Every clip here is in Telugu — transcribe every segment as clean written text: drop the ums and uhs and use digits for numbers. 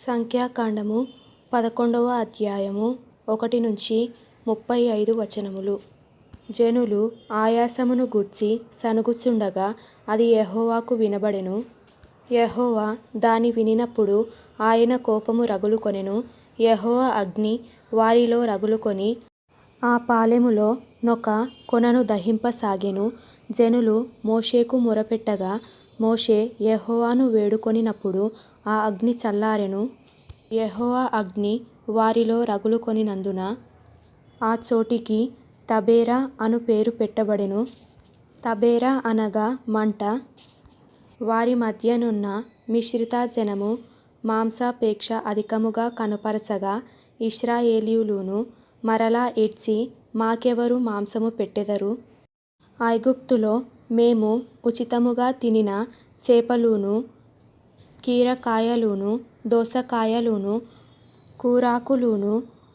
సంఖ్యాకాండము 11వ అధ్యాయము 1 నుంచి 35 వచనములు. జనులు ఆయాసమును గూర్చి సణుగుచుండగా అది యెహోవాకు వినబడెను. యెహోవా దాని వినినప్పుడు ఆయన కోపము రగులుకొనెను. యెహోవా అగ్ని వారిలో రగులుకొని ఆ పాళెములో నొక కొనను దహింపసాగెను. జనులు మోషేకు మొరపెట్టగా మోషే యెహోవాను వేడుకొనినప్పుడు ఆ అగ్ని చల్లారెను. యెహోవా అగ్ని వారిలో రగులుకొనినందున ఆ చోటికి తబేరా అను పేరు పెట్టబడెను. తబేరా అనగా మంట. వారి మధ్యనున్న మిశ్రిత జనము మాంసాపేక్ష అధికముగా కనుపరచగా ఇశ్రాయేలీయులును మరలా ఏడ్చి, మాకెవరు మాంసము పెట్టెదరు? ఐగుప్తులో మేము ఉచితముగా తినిన చేపలును కీరకాయలును దోసకాయలును కూరాకులును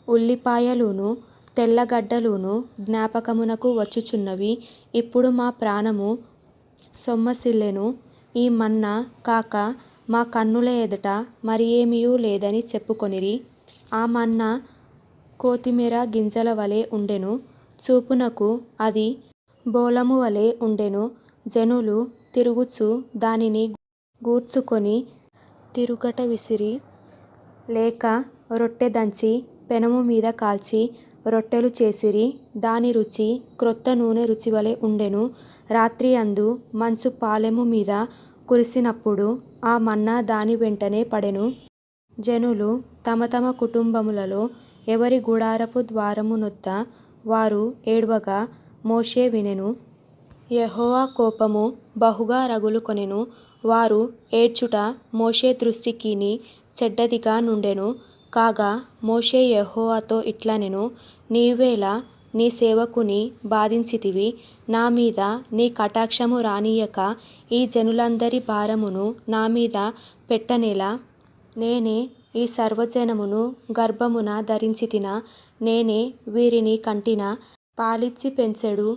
ఉల్లిపాయలును తెల్లగడ్డలును జ్ఞాపకమునకు వచ్చుచున్నవి. ఇప్పుడు మా ప్రాణము సొమ్మసిల్లెను. ఈ మన్నా కాక మా కన్నుల ఎదుట మరి ఏమియూ లేదని చెప్పుకొనిరి. ఆ మన్నా కొత్తిమీర గింజల వలె ఉండెను. చూపునకు అది బోళము వలె ఉండెను. జనులు తిరుగుచు దానిని గూర్చుకొని తిరుగట విసిరి, లేక రొట్టె దంచి పెనము మీద కాల్చి రొట్టెలు చేసిరి. దాని రుచి క్రొత్త నూనె రుచివలె ఉండెను. రాత్రి అందు మంచు పాళెము మీద కురిసినప్పుడు ఆ మన్నా దాని వెంటనే పడెను. జనులు తమ తమ కుటుంబములలో ఎవరి గుడారపు ద్వారమునొద్ద వారు ఏడ్వగా మోషే వినెను. యెహోవా కోపము బహుగా రగులుకొనెను. వారు ఏడ్చుట మోషే దృష్టికిని చెడ్డదిగా నుండెను. కాగా మోషే యెహోవాతో ఇట్లనెను, నీవేళ నీ సేవకుని బాధించితివి. నా మీద నీ కటాక్షము రానియ్యక ఈ జనులందరి భారమును నా మీద పెట్టనేలా? నేనే ఈ సర్వజనమును గర్భమున ధరించితినా? నేనే వీరిని కంటినా? పాలిచ్చి పెంచెడు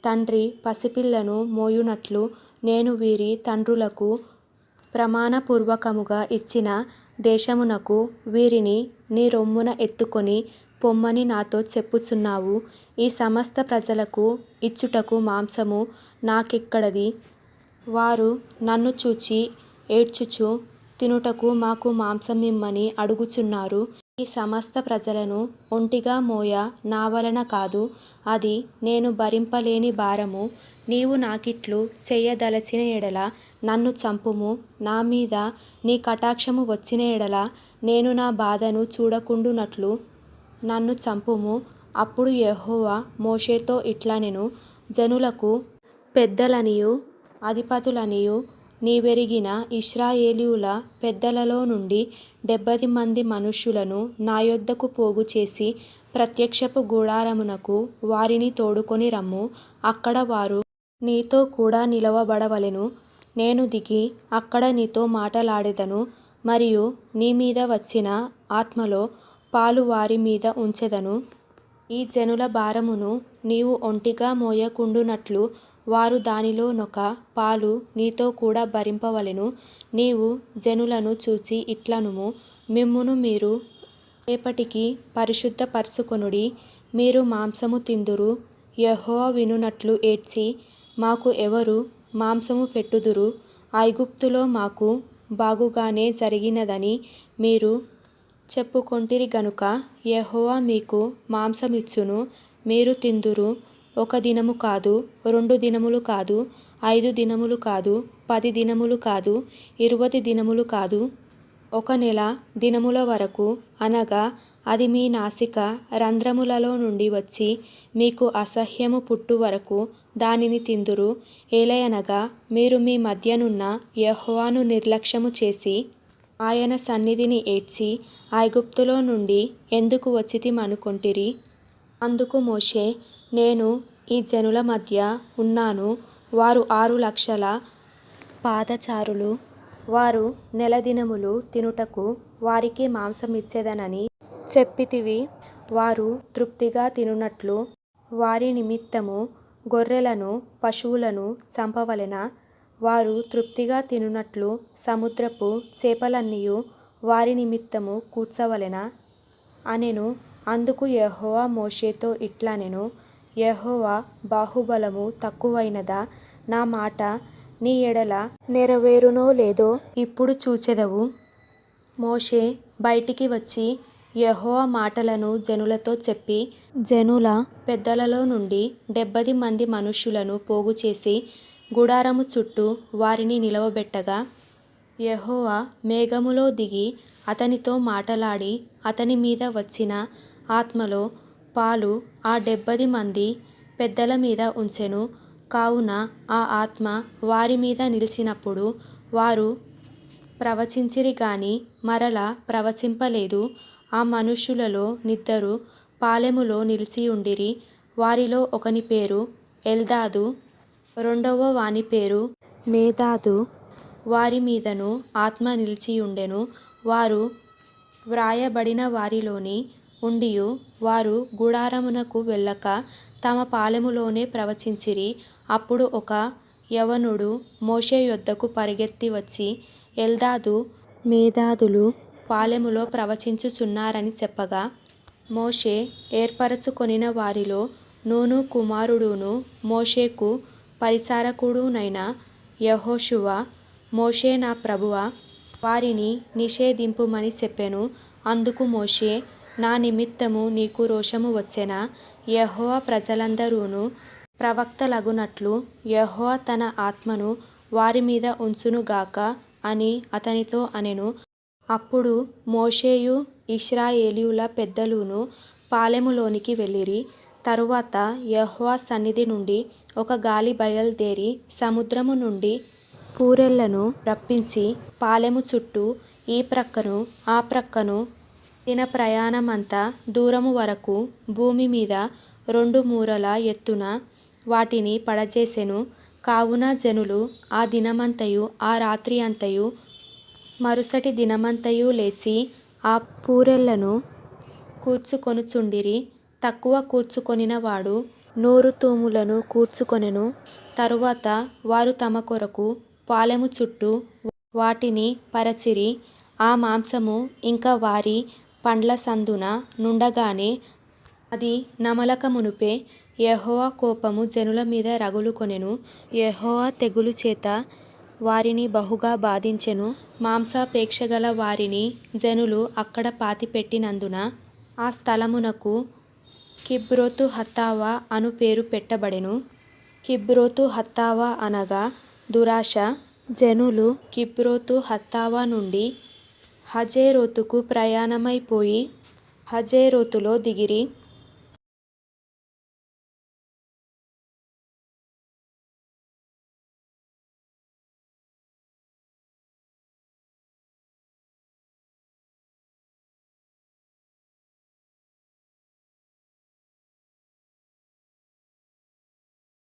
తండ్రి పసిపిల్లను మోయునట్లు నేను వీరి తండ్రులకు ప్రమాణపూర్వకముగా ఇచ్చిన దేశమునకు వీరిని నీ రొమ్మున ఎత్తుకొని పొమ్మని నాతో చెప్పుచున్నావు. ఈ సమస్త ప్రజలకు ఇచ్చుటకు మాంసము నాకెక్కడిది? వారు నన్ను చూచి ఏడ్చుచు తినుటకు మాకు మాంసమిమ్మని అడుగుచున్నారు. ఈ సమస్త ప్రజలను ఒంటిగా మోయ నా వలన కాదు. అది నేను భరింపలేని భారము. నీవు నాకిట్లు చేయదలచిన ఎడల నన్ను చంపుము. నా మీద నీ కటాక్షము వచ్చిన ఎడల నేను నా బాధను చూడకుండునట్లు నన్ను చంపుము. అప్పుడు యెహోవా మోషేతో ఇట్లనెను, జనులకు పెద్దలనియు అధిపతులనియు నీవెరిగిన ఇశ్రాయేలీయుల పెద్దలలో నుండి 70 మంది మనుష్యులను నా యొద్దకు పోగు చేసి ప్రత్యక్షపు గుడారమునకు వారిని తోడుకొని రమ్ము. అక్కడ వారు నీతో కూడా నిలవబడవలెను. నేను దిగి అక్కడ నీతో మాటలాడెదను. మరియు నీ మీద వచ్చిన ఆత్మలో పాలు వారి మీద ఉంచెదను. ఈ జనుల భారమును నీవు ఒంటిగా మోయకుండునట్లు వారు దానిలో నొక పాలు నీతో కూడా భరింపవలెను. నీవు జనులను చూచి ఇట్లనుము, మిమ్మును మీరు రేపటికి పరిశుద్ధ పరచుకొనుడి. మీరు మాంసము తిందురు. యెహోవా వినునట్లు ఏడ్చి, మాకు ఎవరు మాంసము పెట్టుదురు? ఐగుప్తులో మాకు బాగుగానే జరిగినదని మీరు చెప్పుకొంటిరి గనుక యెహోవా మీకు మాంసమిచ్చును. మీరు తిందురు. 1 దినము కాదు, 2 దినములు కాదు, 5 దినములు కాదు, 10 దినములు కాదు, 20 దినములు కాదు, 1 నెల దినముల వరకు, అనగా అది మీ నాసిక రంధ్రములలో నుండి వచ్చి మీకు అసహ్యము పుట్టు వరకు దానిని తిందురు. ఏలయనగా మీరు మీ మధ్యనున్న యెహోవాను నిర్లక్ష్యము చేసి ఆయన సన్నిధిని ఏడ్చి ఐగుప్తులో నుండి ఎందుకు వచ్చితిమనుకొంటిరి? అందుకు మోషే, నేను ఈ జనుల మధ్య ఉన్నాను. వారు 6 లక్షల పాదచారులు. వారు నెలదినములు తినుటకు వారికి మాంసమిచ్చెదనని చెప్పితివి. వారు తృప్తిగా తినునట్లు వారి నిమిత్తము గొర్రెలను పశువులను చంపవలెనా? వారు తృప్తిగా తినునట్లు సముద్రపు చేపలన్నీయు వారి నిమిత్తము కూర్చవలెనా అనెను. అందుకు యెహోవా మోషేతో ఇట్లనెను, యెహోవా బాహుబలము తక్కువైనదా? నా మాట నీ ఎడల నెరవేరునో లేదో ఇప్పుడు చూచెదవు. మోషే బయటికి వచ్చి యెహోవా మాటలను జనులతో చెప్పి, జనుల పెద్దలలో నుండి 70 మంది మనుష్యులను పోగుచేసి గుడారము చుట్టూ వారిని నిలవబెట్టగా, యెహోవా మేఘములో దిగి అతనితో మాటలాడి అతని మీద వచ్చిన ఆత్మలో పాలు ఆ 70 మంది పెద్దల మీద ఉంచెను. కావున ఆ ఆత్మ వారి మీద నిలిచినప్పుడు వారు ప్రవచించిరి గాని మరల ప్రవచింపలేదు. ఆ మనుష్యులలో నిద్దరు పాలెములో నిలిచియుండిరి. వారిలో ఒకని పేరు ఎల్దాదు, రెండవ వాని పేరు మేదాదు. వారి మీదను ఆత్మ నిలిచియుండెను. వారు వ్రాయబడిన వారిలోని ఉండియు వారు గుడారమునకు వెళ్ళక తమ పాలెములోనే ప్రవచించిరి. అప్పుడు ఒక యవనుడు మోషే యొద్దకు పరిగెత్తి వచ్చి, ఎల్దాదు మేదాదులు పాలెములో ప్రవచించుచున్నారని చెప్పగా, మోషే ఏర్పరచుకొనిన వారిలో నూను కుమారుడును మోషేకు పరిచారకుడునైన యెహోషువ, మోషే నా ప్రభువా, వారిని నిషేధింపుమని చెప్పెను. అందుకు మోషే, నా నిమిత్తము నీకు రోషము వచ్చెనా? యెహోవా ప్రజలందరూను ప్రవక్తలగునట్లు యెహోవా తన ఆత్మను వారి మీద ఉంచునుగాక అని అతనితో అనెను. అప్పుడు మోషేయు ఇశ్రాయేలీయుల పెద్దలును పాలెములోనికి వెళ్ళిరి. తరువాత యెహోవా సన్నిధి నుండి ఒక గాలి బయలుదేరి సముద్రము నుండి పూరెళ్లను రప్పించి పాలెము చుట్టూ ఈ ప్రక్కను ఆ ప్రక్కను దిన ప్రయాణమంత దూరము వరకు భూమి మీద 2 మూరల ఎత్తున వాటిని పడజేసెను. కావున జనులు ఆ దినమంతయు ఆ రాత్రి అంతయు మరుసటి దినమంతయు లేచి ఆ పూరెళ్లను కూర్చుకొనుచుండిరి. తక్కువ కూర్చుకొనిన వాడు 100 తూములను కూర్చుకొనెను. తరువాత వారు తమ కొరకు పాలెము చుట్టూ వాటిని పరచిరి. ఆ మాంసము ఇంక వారి పండ్ల సందున నుండగానే అది నమలక మునుపే యెహోవా కోపము జనుల మీద రగులుకొనెను. యెహోవా తెగులు చేత వారిని బహుగా బాధించెను. మాంసాపేక్షగల వారిని జనులు అక్కడ పాతిపెట్టినందున ఆ స్థలమునకు కిబ్రోతు హత్తావా అను పేరు పెట్టబడెను. కిబ్రోతు హత్తావా అనగా దురాశ. జనులు కిబ్రోతు హత్తావా నుండి హజేరోతుకు ప్రయాణమైపోయి హజేరోతులో దిగిరి.